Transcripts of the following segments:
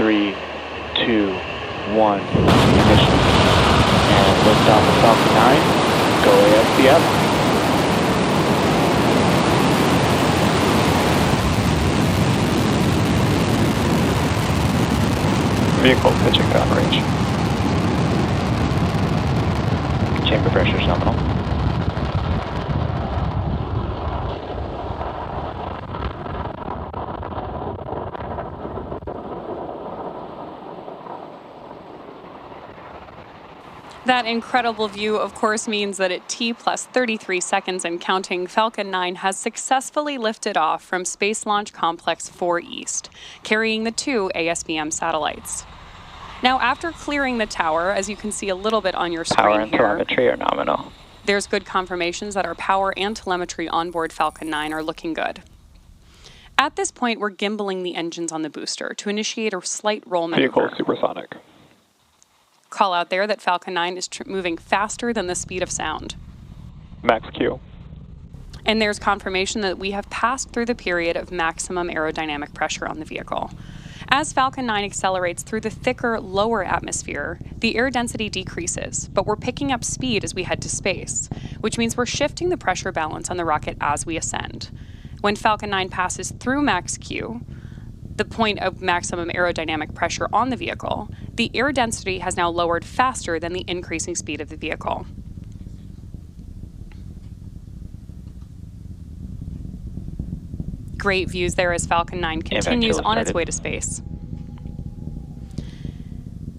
3, 2, 1, ignition. And liftoff of Falcon 9, go ASBM. Vehicle pitching downrange. Chamber pressure is nominal. That incredible view, of course, means that at T plus 33 seconds and counting, Falcon 9 has successfully lifted off from Space Launch Complex 4 East, carrying the 2 ASBM satellites. Now, after clearing the tower, as you can see a little bit on your screen Power and here, telemetry are nominal. There's good confirmations that our power and telemetry onboard Falcon 9 are looking good. At this point, we're gimbaling the engines on the booster to initiate a slight roll maneuver. Vehicle supersonic. Call out there that Falcon 9 is moving faster than the speed of sound. Max Q. And there's confirmation that we have passed through the period of maximum aerodynamic pressure on the vehicle. As Falcon 9 accelerates through the thicker, lower atmosphere, the air density decreases, but we're picking up speed as we head to space, which means we're shifting the pressure balance on the rocket as we ascend. When Falcon 9 passes through max Q, the point of maximum aerodynamic pressure on the vehicle, the air density has now lowered faster than the increasing speed of the vehicle. Great views there as Falcon 9 continues on its way to space.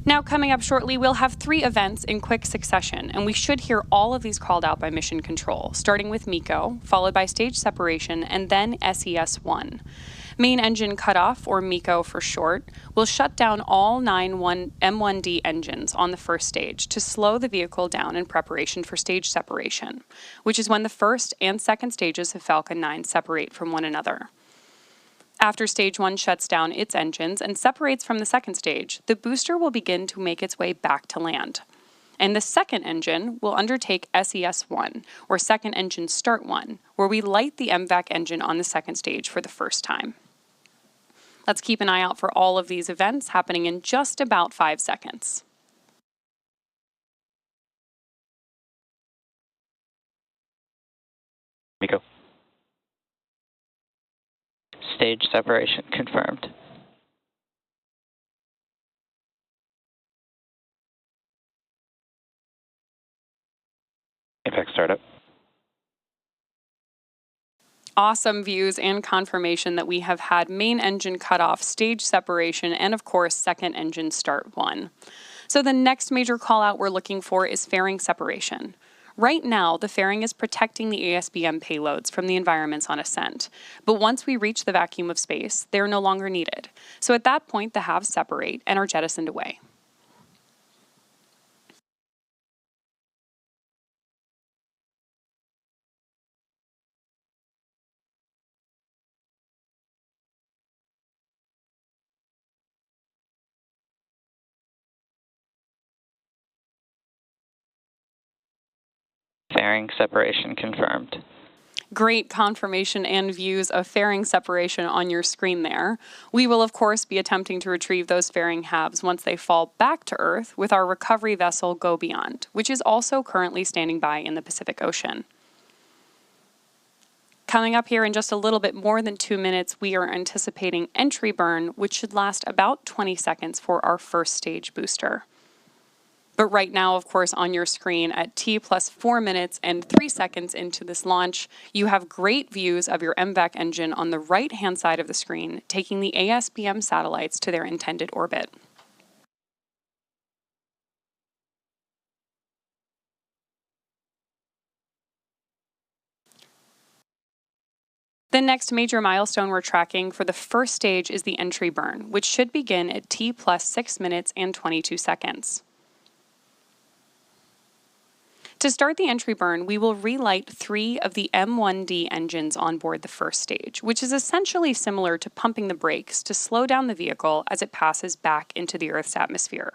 Now, coming up shortly, we'll have 3 events in quick succession, and we should hear all of these called out by Mission Control, starting with MECO, followed by stage separation, and then SES-1. Main engine cutoff, or MECO for short, will shut down all 9 M1D engines on the first stage to slow the vehicle down in preparation for stage separation, which is when the first and second stages of Falcon 9 separate from one another. After stage 1 shuts down its engines and separates from the second stage, the booster will begin to make its way back to land. And the second engine will undertake SES-1, or second engine start 1, where we light the MVAC engine on the second stage for the first time. Let's keep an eye out for all of these events happening in just about 5 seconds. MECO. Stage separation confirmed. Impact startup. Awesome views and confirmation that we have had main engine cutoff, stage separation, and of course, second engine start 1. So the next major call out we're looking for is fairing separation. Right now, the fairing is protecting the ASBM payloads from the environments on ascent. But once we reach the vacuum of space, they're no longer needed. So at that point, the halves separate and are jettisoned away. Fairing separation confirmed. Great confirmation and views of fairing separation on your screen there. We will, of course, be attempting to retrieve those fairing halves once they fall back to Earth with our recovery vessel Go Beyond, which is also currently standing by in the Pacific Ocean. Coming up here in just a little bit more than 2 minutes, we are anticipating entry burn, which should last about 20 seconds for our first stage booster. But right now, of course, on your screen at T plus 4 minutes and 3 seconds into this launch, you have great views of your MVAC engine on the right-hand side of the screen, taking the ASBM satellites to their intended orbit. The next major milestone we're tracking for the first stage is the entry burn, which should begin at T plus 6 minutes and 22 seconds. To start the entry burn, we will relight 3 of the M1D engines on board the first stage, which is essentially similar to pumping the brakes to slow down the vehicle as it passes back into the Earth's atmosphere.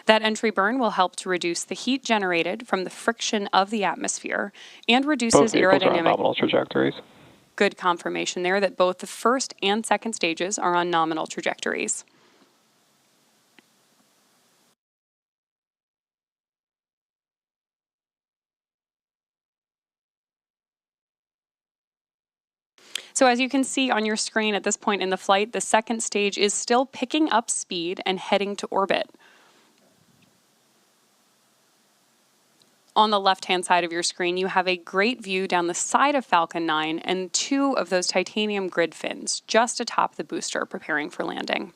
That entry burn will help to reduce the heat generated from the friction of the atmosphere and reduces aerodynamic. Nominal trajectories. Good confirmation there that both the first and second stages are on nominal trajectories. So as you can see on your screen at this point in the flight, the second stage is still picking up speed and heading to orbit. On the left-hand side of your screen, you have a great view down the side of Falcon 9 and two of those titanium grid fins just atop the booster preparing for landing.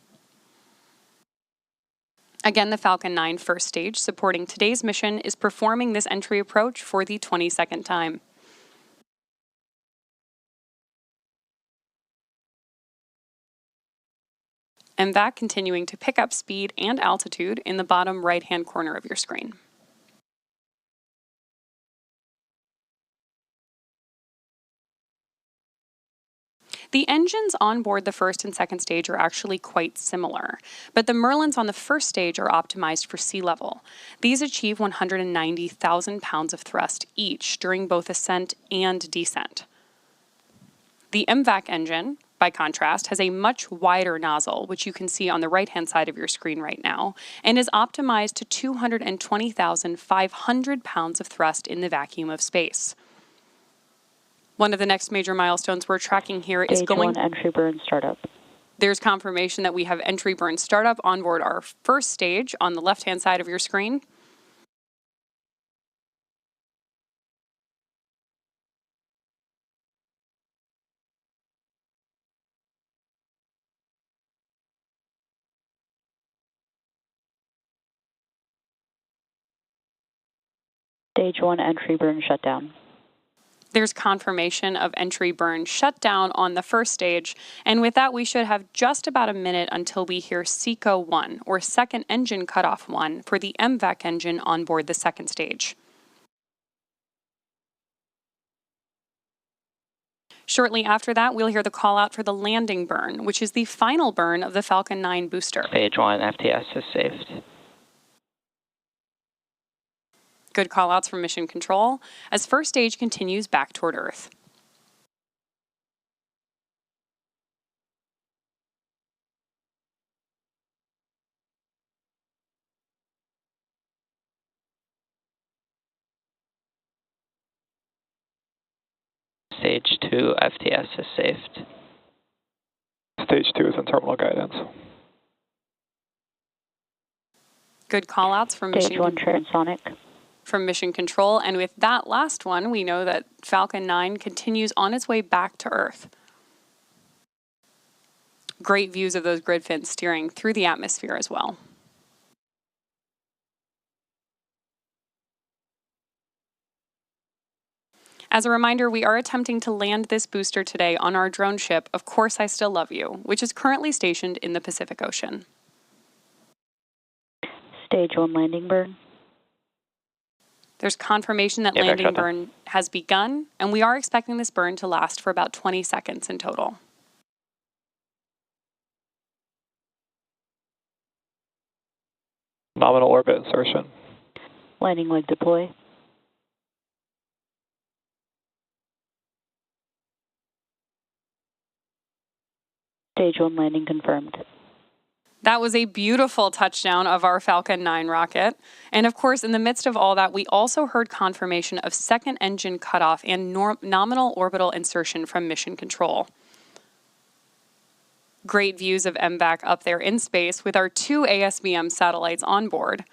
Again, the Falcon 9 first stage supporting today's mission is performing this entry approach for the 22nd time. MVAC continuing to pick up speed and altitude in the bottom right-hand corner of your screen. The engines on board the first and second stage are actually quite similar, but the Merlins on the first stage are optimized for sea level. These achieve 190,000 pounds of thrust each during both ascent and descent. The MVAC engine, by contrast, has a much wider nozzle, which you can see on the right-hand side of your screen right now, and is optimized to 220,500 pounds of thrust in the vacuum of space. One of the next major milestones we're tracking here is Stage 1 entry burn startup. There's confirmation that we have entry burn startup on board our first stage on the left-hand side of your screen. Stage 1 entry burn shutdown. There's confirmation of entry burn shutdown on the first stage, and with that we should have just about a minute until we hear SECO 1, or second engine cutoff 1, for the MVAC engine on board the second stage. Shortly after that, we'll hear the call out for the landing burn, which is the final burn of the Falcon 9 booster. Stage 1 FTS is saved. Good callouts from Mission Control as first stage continues back toward Earth. Stage 2 FTS is saved. Stage 2 is in terminal guidance. Good callouts from Stage 1 transonic. From Mission Control, and with that last one, we know that Falcon 9 continues on its way back to Earth. Great views of those grid fins steering through the atmosphere as well. As a reminder, we are attempting to land this booster today on our drone ship, Of Course I Still Love You, which is currently stationed in the Pacific Ocean. Stage 1 landing burn. There's confirmation that landing burn has begun, and we are expecting this burn to last for about 20 seconds in total. Nominal orbit insertion. Landing leg deploy. Stage 1 landing confirmed. That was a beautiful touchdown of our Falcon 9 rocket. And of course, in the midst of all that, we also heard confirmation of second engine cutoff and nominal orbital insertion from Mission Control. Great views of MVAC up there in space with our two ASBM satellites on board.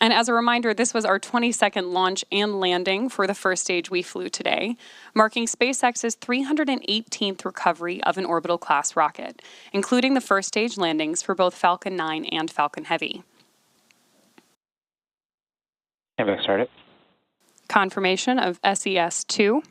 And as a reminder, this was our 22nd launch and landing for the first stage we flew today, marking SpaceX's 318th recovery of an orbital class rocket, including the first stage landings for both Falcon 9 and Falcon Heavy. MVAC started. Confirmation of SES-2.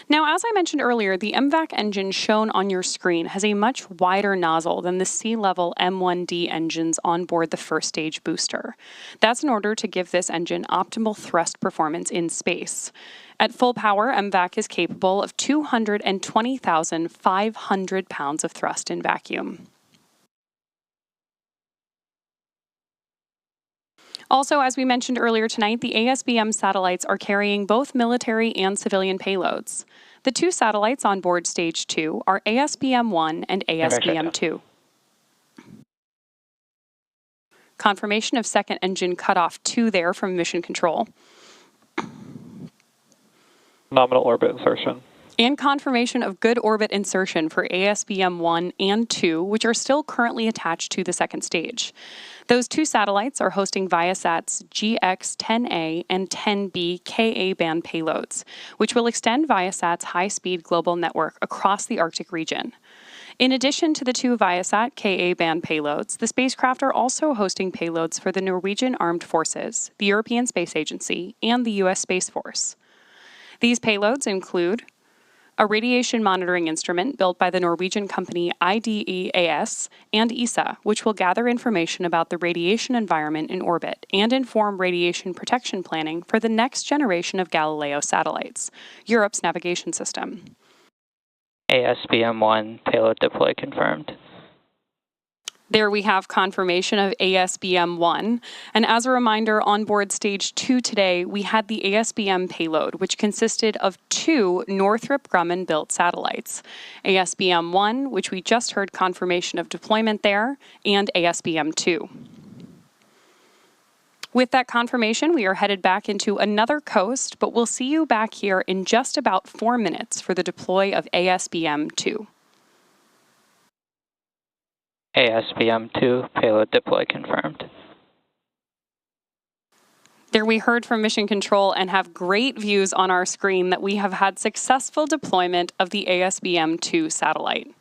Now, as I mentioned earlier, the MVAC engine shown on your screen has a much wider nozzle than the sea-level M1D engines on board the first stage booster. That's in order to give this engine optimal thrust performance in space. At full power, MVAC is capable of 220,500 pounds of thrust in vacuum. Also, as we mentioned earlier tonight, the ASBM satellites are carrying both military and civilian payloads. The two satellites on board Stage 2 are ASBM-1 and ASBM-2. Confirmation of second engine cutoff 2 there from Mission Control. Nominal orbit insertion. And confirmation of good orbit insertion for ASBM 1 and 2, which are still currently attached to the second stage. Those two satellites are hosting Viasat's GX-10A and 10B Ka-band payloads, which will extend Viasat's high-speed global network across the Arctic region. In addition to the two Viasat Ka-band payloads, the spacecraft are also hosting payloads for the Norwegian Armed Forces, the European Space Agency, and the U.S. Space Force. These payloads include a radiation monitoring instrument built by the Norwegian company IDEAS and ESA, which will gather information about the radiation environment in orbit and inform radiation protection planning for the next generation of Galileo satellites, Europe's navigation system. ASBM-1 payload deploy confirmed. There we have confirmation of ASBM-1. And as a reminder, on board Stage 2 today, we had the ASBM payload, which consisted of two Northrop Grumman-built satellites. ASBM-1, which we just heard confirmation of deployment there, and ASBM-2. With that confirmation, we are headed back into another coast, but we'll see you back here in just about 4 minutes for the deploy of ASBM-2. ASBM-2 payload deploy confirmed. There we heard from Mission Control and have great views on our screen that we have had successful deployment of the ASBM-2 satellite.